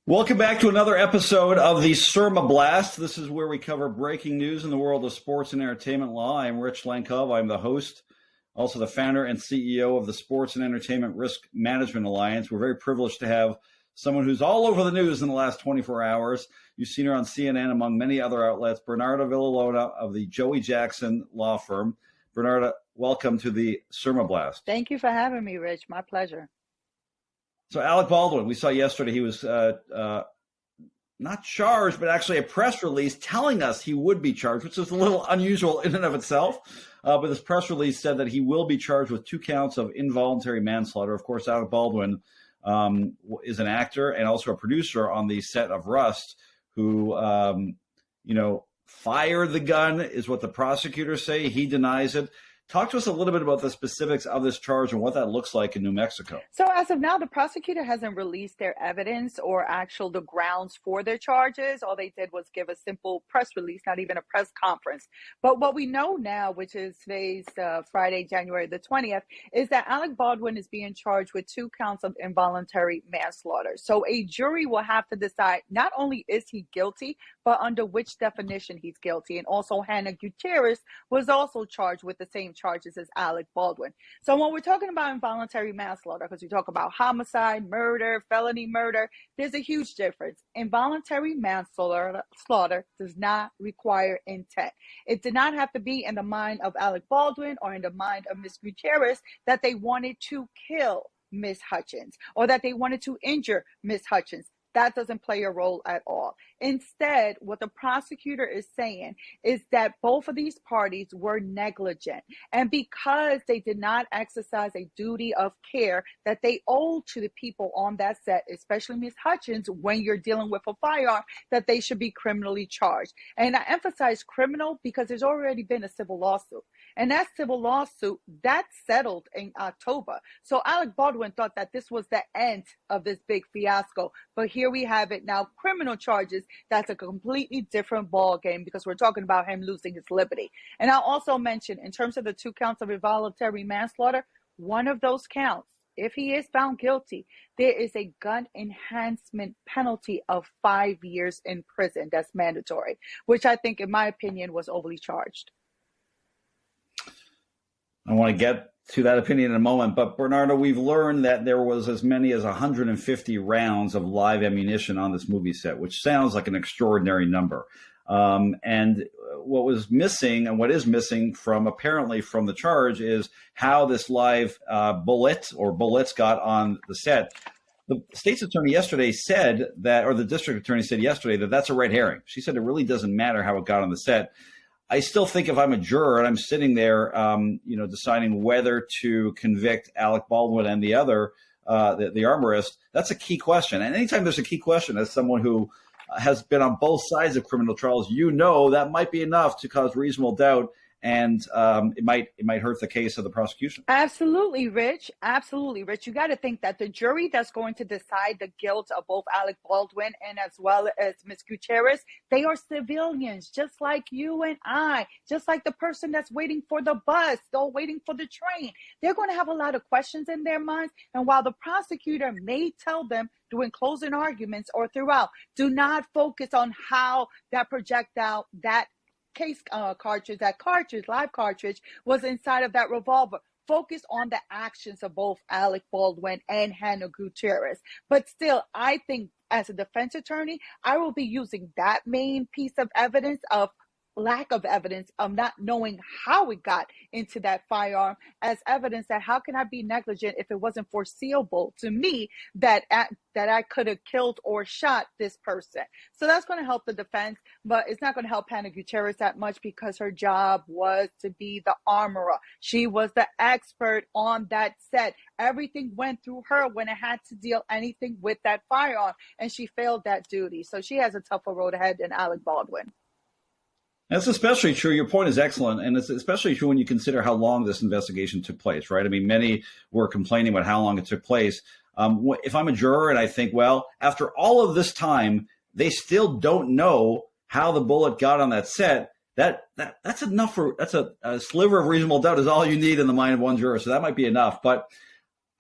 Welcome back to another episode of the SERMAblast. This is where we cover breaking news in the world of sports and entertainment law. I'm Rich Lenkov. I'm the host, also the founder and CEO of the Sports and Entertainment Risk Management Alliance. We're very privileged to have someone who's all over the news in the last 24 hours. You've seen her on CNN, among many other outlets, Bernarda Villalona of the Joey Jackson law firm. Bernarda, welcome to the SERMAblast. Thank you for having me, Rich. My pleasure. So Alec Baldwin, we saw yesterday he was not charged, but actually a press release telling us he would be charged, which is a little unusual in and of itself. But this press release said that he will be charged with 2 counts of involuntary manslaughter. Of course, Alec Baldwin is an actor and also a producer on the set of Rust, who, fired the gun, is what the prosecutors say. He denies it. Talk to us a little bit about the specifics of this charge and what that looks like in New Mexico. So as of now, the prosecutor hasn't released their evidence or the grounds for their charges. All they did was give a simple press release, not even a press conference. But what we know now, which is today's Friday, January the 20th, is that Alec Baldwin is being charged with 2 counts of involuntary manslaughter. So a jury will have to decide not only is he guilty, but under which definition he's guilty. And also Halyna Hutchins was also charged with the same charges as Alec Baldwin. So when we're talking about involuntary manslaughter, because we talk about homicide, murder, felony murder, there's a huge difference. Involuntary manslaughter does not require intent. It did not have to be in the mind of Alec Baldwin or in the mind of Ms. Gutierrez that they wanted to kill Ms. Hutchins or that they wanted to injure Ms. Hutchins. That doesn't play a role at all. Instead, what the prosecutor is saying is that both of these parties were negligent. And because they did not exercise a duty of care that they owe to the people on that set, especially Ms. Hutchins, when you're dealing with a firearm, that they should be criminally charged. And I emphasize criminal because there's already been a civil lawsuit. And that civil lawsuit, that settled in October. So Alec Baldwin thought that this was the end of this big fiasco. But here we have it now, criminal charges. That's a completely different ball game because we're talking about him losing his liberty. And I'll also mention, in terms of the 2 counts of involuntary manslaughter, one of those counts, if he is found guilty, there is a gun enhancement penalty of 5 years in prison. That's mandatory, which I think, in my opinion, was overly charged. I want to get to that opinion in a moment, but Bernarda, we've learned that there was as many as 150 rounds of live ammunition on this movie set, which sounds like an extraordinary number. And what was missing, and what is missing apparently from the charge, is how this live bullets got on the set. The state's attorney yesterday said that, or the district attorney said yesterday, that that's a red herring. She said it really doesn't matter how it got on the set. I still think if I'm a juror and I'm sitting there, deciding whether to convict Alec Baldwin and the other, the armorist, that's a key question. And anytime there's a key question, as someone who has been on both sides of criminal trials, that might be enough to cause reasonable doubt, and it might hurt the case of the prosecution. Absolutely, Rich. Absolutely, Rich. You got to think that the jury that's going to decide the guilt of both Alec Baldwin and as well as Ms. Gutierrez, they are civilians, just like you and I, just like the person that's waiting for the bus or waiting for the train. They're going to have a lot of questions in their minds. And while the prosecutor may tell them during closing arguments or throughout, do not focus on how that projectile, that live cartridge was inside of that revolver. Focus on the actions of both Alec Baldwin and Halyna Hutchins. But still, I think as a defense attorney, I will be using that main piece of evidence of lack of evidence of not knowing how it got into that firearm as evidence that how can I be negligent if it wasn't foreseeable to me that I could have killed or shot this person. So that's going to help the defense, but it's not going to help Halyna Hutchins that much because her job was to be the armorer. She was the expert on that set. Everything went through her when it had to deal anything with that firearm, and she failed that duty. So she has a tougher road ahead than Alec Baldwin. That's especially true. Your point is excellent. And it's especially true when you consider how long this investigation took place, right? I mean, many were complaining about how long it took place. If I'm a juror and I think, well, after all of this time, they still don't know how the bullet got on that set, that's enough that's a sliver of reasonable doubt is all you need in the mind of one juror. So that might be enough. But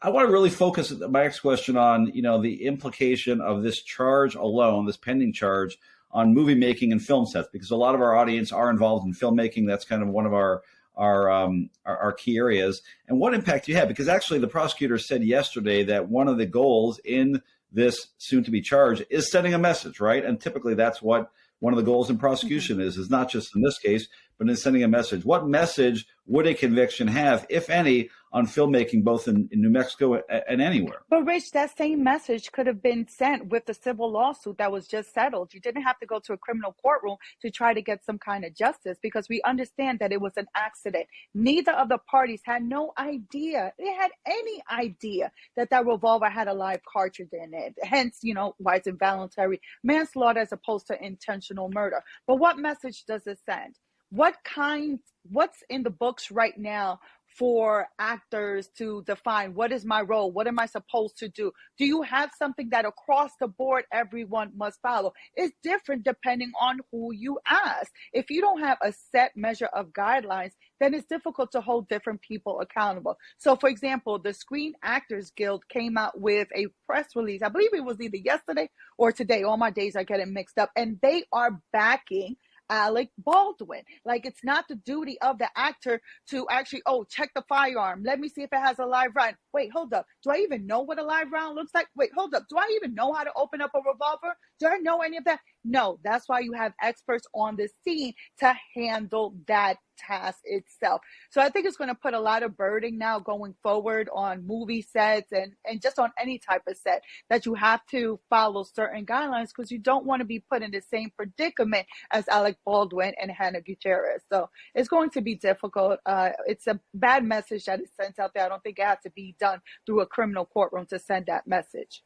I want to really focus my next question on, the implication of this charge alone, this pending charge on movie making and film sets, because a lot of our audience are involved in filmmaking. That's kind of one of our key areas. And what impact do you have? Because actually the prosecutor said yesterday that one of the goals in this soon to be charged is sending a message, right? And typically that's what one of the goals in prosecution is not just in this case, but in sending a message. What message would a conviction have, if any, on filmmaking, both in New Mexico and anywhere? But Rich, that same message could have been sent with the civil lawsuit that was just settled. You didn't have to go to a criminal courtroom to try to get some kind of justice, because we understand that it was an accident. Neither of the parties had no idea. They had any idea that that revolver had a live cartridge in it. Hence, why it's involuntary manslaughter as opposed to intentional murder. But what message does it send? What's in the books right now for actors to define what is my role? What am I supposed to do? Do you have something that across the board everyone must follow? It's different depending on who you ask. If you don't have a set measure of guidelines, then it's difficult to hold different people accountable. So, for example, the Screen Actors Guild came out with a press release. I believe it was either yesterday or today. All my days are getting mixed up. And they are backing Alec Baldwin. Like, it's not the duty of the actor to actually, check the firearm. Let me see if it has a live round. Wait, hold up. Do I even know what a live round looks like? Wait, hold up. Do I even know how to open up a revolver? Do I know any of that? No, that's why you have experts on the scene to handle that task itself. So I think it's going to put a lot of burden now going forward on movie sets and just on any type of set, that you have to follow certain guidelines, because you don't want to be put in the same predicament as Alec Baldwin and Halyna Hutchins. So it's going to be difficult. It's a bad message that is sent out there. I don't think it has to be done through a criminal courtroom to send that message.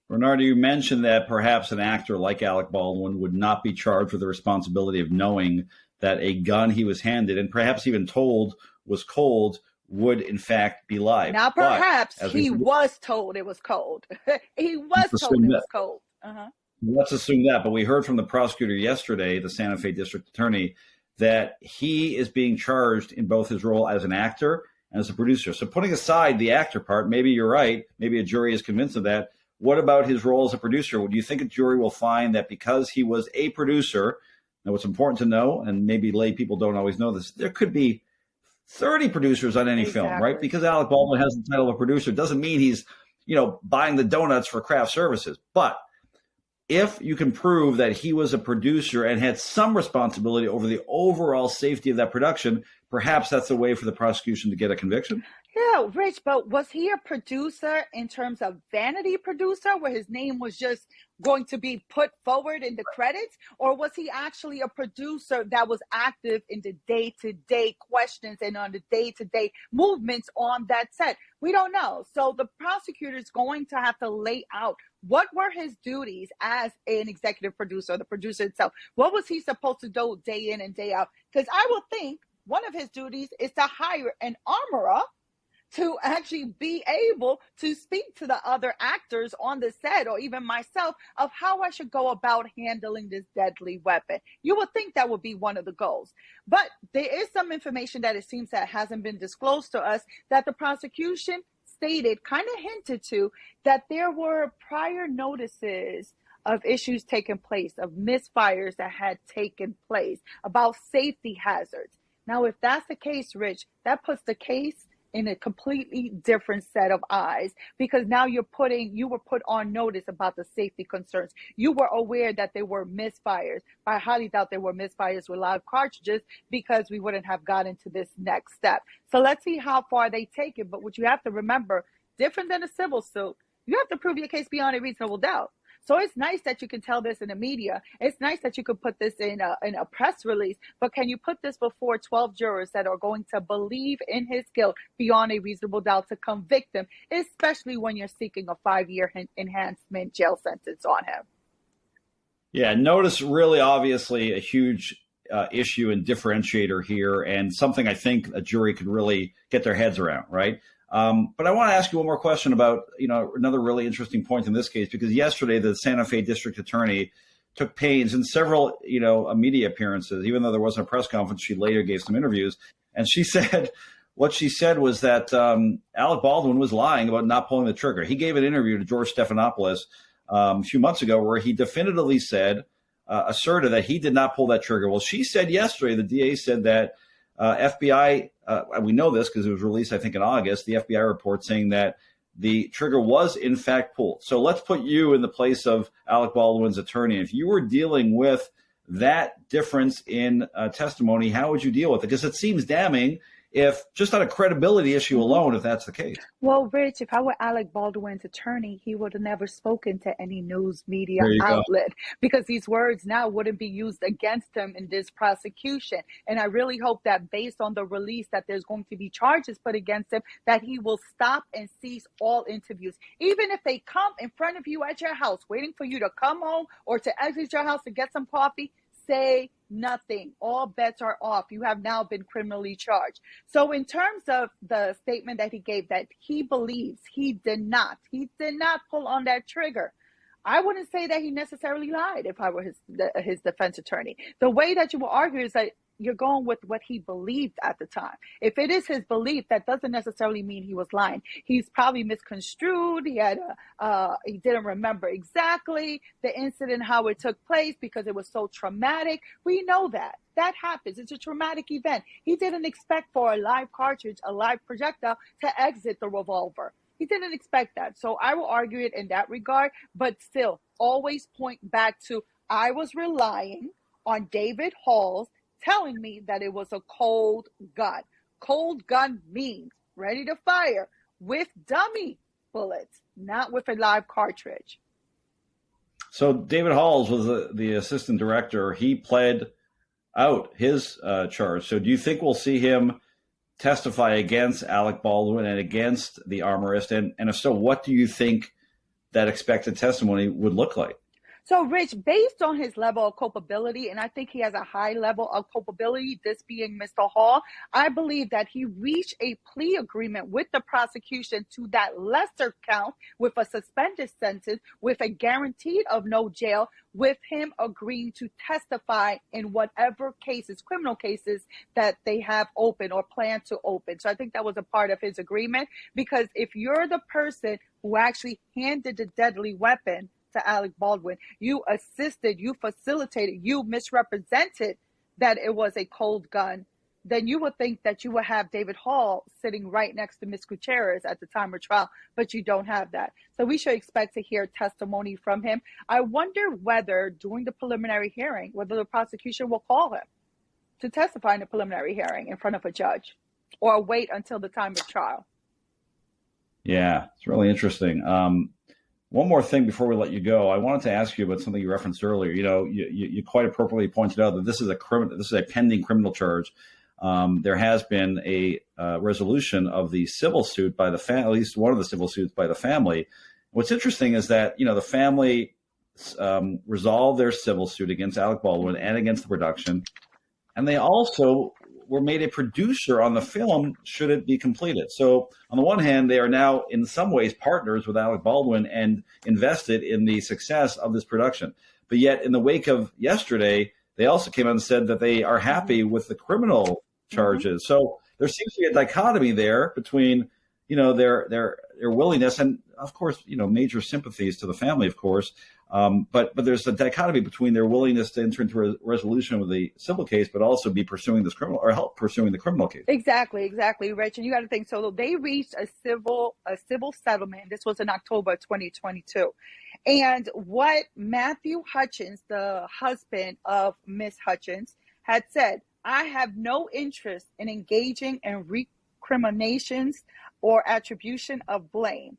Bernarda, you mentioned that perhaps an actor like Alec Baldwin would not be charged with the responsibility of knowing that a gun he was handed and perhaps even told was cold would in fact be live. Now, perhaps he was told it was cold. He was told it was cold. Let's assume that. But we heard from the prosecutor yesterday, the Santa Fe district attorney, that he is being charged in both his role as an actor and as a producer. So putting aside the actor part, maybe you're right, maybe a jury is convinced of that. What about his role as a producer? Do you think a jury will find that because he was a producer, now what's important to know, and maybe lay people don't always know this, there could be 30 producers on any film, right? Because Alec Baldwin has the title of producer doesn't mean he's, buying the donuts for craft services. But if you can prove that he was a producer and had some responsibility over the overall safety of that production, perhaps that's a way for the prosecution to get a conviction. Yeah, Rich, but was he a producer in terms of vanity producer, where his name was just going to be put forward in the credits? Or was he actually a producer that was active in the day-to-day questions and on the day-to-day movements on that set? We don't know. So the prosecutor is going to have to lay out what were his duties as an executive producer, the producer itself. What was he supposed to do day in and day out? Because I will think one of his duties is to hire an armorer to actually be able to speak to the other actors on the set, or even myself, of how I should go about handling this deadly weapon. You would think that would be one of the goals. But there is some information that it seems that hasn't been disclosed to us, that the prosecution stated, kind of hinted to, that there were prior notices of issues taking place, of misfires that had taken place, about safety hazards. Now, if that's the case, Rich, that puts the case in a completely different set of eyes, because now you were put on notice about the safety concerns. You were aware that there were misfires. I highly doubt there were misfires with live cartridges, because we wouldn't have gotten to this next step. So let's see how far they take it. But what you have to remember, different than a civil suit, you have to prove your case beyond a reasonable doubt. So it's nice that you can tell this in the media. It's nice that you could put this in a press release, but can you put this before 12 jurors that are going to believe in his guilt beyond a reasonable doubt to convict him, especially when you're seeking a 5-year enhancement jail sentence on him? Yeah, notice really obviously a huge issue and differentiator here, and something I think a jury could really get their heads around, right? But I want to ask you one more question about, another really interesting point in this case, because yesterday the Santa Fe district attorney took pains in several, media appearances, even though there wasn't a press conference. She later gave some interviews, and she said what she said was that Alec Baldwin was lying about not pulling the trigger. He gave an interview to George Stephanopoulos a few months ago where he definitively said, asserted that he did not pull that trigger. Well, she said yesterday, the DA said that FBI, we know this because it was released, I think, in August, the FBI report saying that the trigger was in fact pulled. So let's put you in the place of Alec Baldwin's attorney. If you were dealing with that difference in testimony, how would you deal with it? Because it seems damning if just on a credibility issue alone, if that's the case. Well, Rich, if I were Alec Baldwin's attorney, he would have never spoken to any news media outlet because these words now wouldn't be used against him in this prosecution. And I really hope that based on the release that there's going to be charges put against him, that he will stop and cease all interviews. Even if they come in front of you at your house, waiting for you to come home or to exit your house to get some coffee, say nothing. All bets are off. You have now been criminally charged. So in terms of the statement that he gave that he believes he did not pull on that trigger, I wouldn't say that he necessarily lied if I were his defense attorney. The way that you will argue is that you're going with what he believed at the time. If it is his belief, that doesn't necessarily mean he was lying. He's probably misconstrued. He didn't remember exactly the incident, how it took place because it was so traumatic. We know that. That happens. It's a traumatic event. He didn't expect for a live cartridge, a live projectile to exit the revolver. He didn't expect that. So I will argue it in that regard, but still always point back to I was relying on David Hall's telling me that it was a cold gun. Cold gun means ready to fire with dummy bullets, not with a live cartridge. So David Halls was the assistant director. He pled out his charge. So do you think we'll see him testify against Alec Baldwin and against the armorist? And if so, what do you think that expected testimony would look like? So, Rich, based on his level of culpability, and I think he has a high level of culpability, this being Mr. Hall, I believe that he reached a plea agreement with the prosecution to that lesser count with a suspended sentence, with a guarantee of no jail, with him agreeing to testify in whatever cases, criminal cases, that they have open or plan to open. So I think that was a part of his agreement, because if you're the person who actually handed the deadly weapon to Alec Baldwin, you assisted, you facilitated, you misrepresented that it was a cold gun, then you would think that you would have David Hall sitting right next to Ms. Gutierrez at the time of trial, but you don't have that. So we should expect to hear testimony from him. I wonder whether during the preliminary hearing, whether the prosecution will call him to testify in a preliminary hearing in front of a judge or wait until the time of trial. Yeah, it's really interesting. One more thing before we let you go, I wanted to ask you about something you referenced earlier. You know, you quite appropriately pointed out that this is a pending criminal charge. There has been a resolution of the civil suit by the family, at least one of the civil suits by the family. What's interesting is that, you know, the family resolved their civil suit against Alec Baldwin and against the production, and they also were made a producer on the film should it be completed. So on the one hand, they are now in some ways partners with Alec Baldwin and invested in the success of this production. But yet in the wake of yesterday, they also came out and said that they are happy with the criminal charges. Mm-hmm. So there seems to be a dichotomy there between, you know, their willingness and, of course, you know, major sympathies to the family, of course. But there's a dichotomy between their willingness to enter into a resolution with the civil case, but also be pursuing this criminal or help pursuing the criminal case. Exactly, Rich. And you got to think, so they reached a civil settlement. This was in October 2022. And what Matthew Hutchins, the husband of Miss Hutchins, had said, I have no interest in engaging in recriminations or attribution of blame.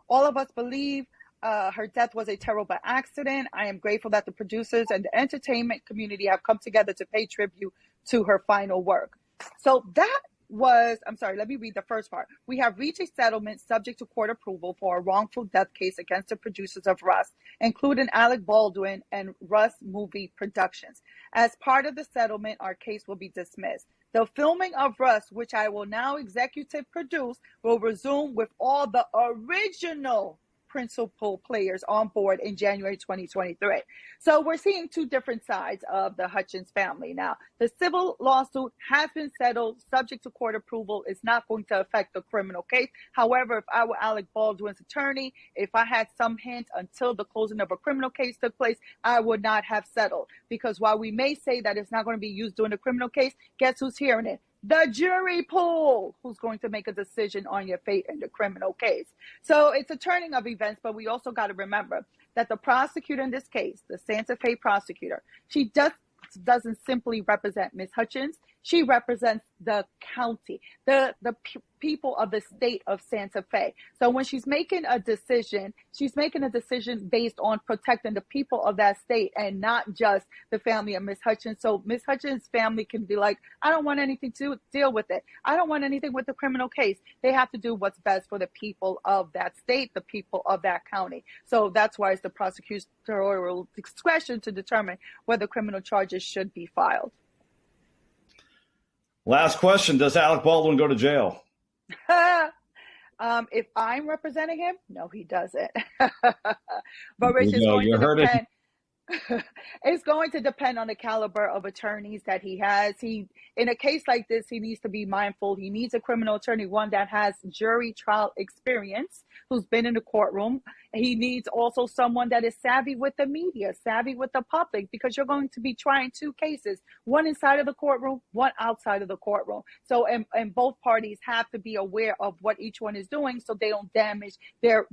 All of us believe her death was a terrible accident. I am grateful that the producers and the entertainment community have come together to pay tribute to her final work. So that was, let me read the first part. We have reached a settlement subject to court approval for a wrongful death case against the producers of Rust, including Alec Baldwin and Rust Movie Productions. As part of the settlement, our case will be dismissed. The filming of Rust, which I will now executive produce, will resume with all the original principal players on board in January 2023. So we're seeing two different sides of the Hutchins family now. The civil lawsuit has been settled, subject to court approval. It's not going to affect the criminal case. However, if I were Alec Baldwin's attorney, if I had some hint until the closing of a criminal case took place, I would not have settled. Because while we may say that it's not going to be used during the criminal case, guess who's hearing it? The jury pool, who's going to make a decision on your fate in the criminal case. So it's a turning of events, but we also got to remember that the prosecutor in this case, the Santa Fe prosecutor, she doesn't simply represent Ms. Hutchins. She represents the county, the people of the state of Santa Fe. So when she's making a decision based on protecting the people of that state and not just the family of Ms. Hutchins. So Ms. Hutchins' family can be like, I don't want anything to deal with it. I don't want anything with the criminal case. They have to do what's best for the people of that state, the people of that county. So that's why it's the prosecutorial discretion to determine whether criminal charges should be filed. Last question. Does Alec Baldwin go to jail? If I'm representing him, no, he doesn't. But Rich, it's going to depend. It's going to depend on the caliber of attorneys that he has. In a case like this, he needs to be mindful. He needs a criminal attorney, one that has jury trial experience, who's been in the courtroom. He needs also someone that is savvy with the media, savvy with the public, because you're going to be trying two cases, one inside of the courtroom, one outside of the courtroom. So, and both parties have to be aware of what each one is doing so they don't damage their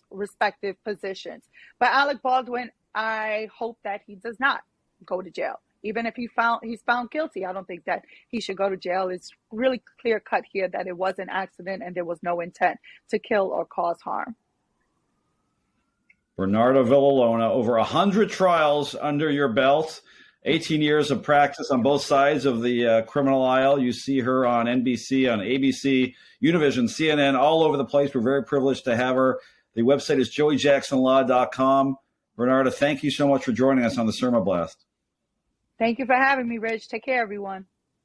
respective positions. But Alec Baldwin, I hope that he does not go to jail. Even if he's found guilty, I don't think that he should go to jail. It's really clear cut here that it was an accident and there was no intent to kill or cause harm. Bernarda Villalona, over 100 trials under your belt, 18 years of practice on both sides of the criminal aisle. You see her on NBC, on ABC, Univision, CNN, all over the place. We're very privileged to have her. The website is joeyjacksonlaw.com. Bernarda, thank you so much for joining us on the SERMAblast. Thank you for having me, Rich. Take care, everyone.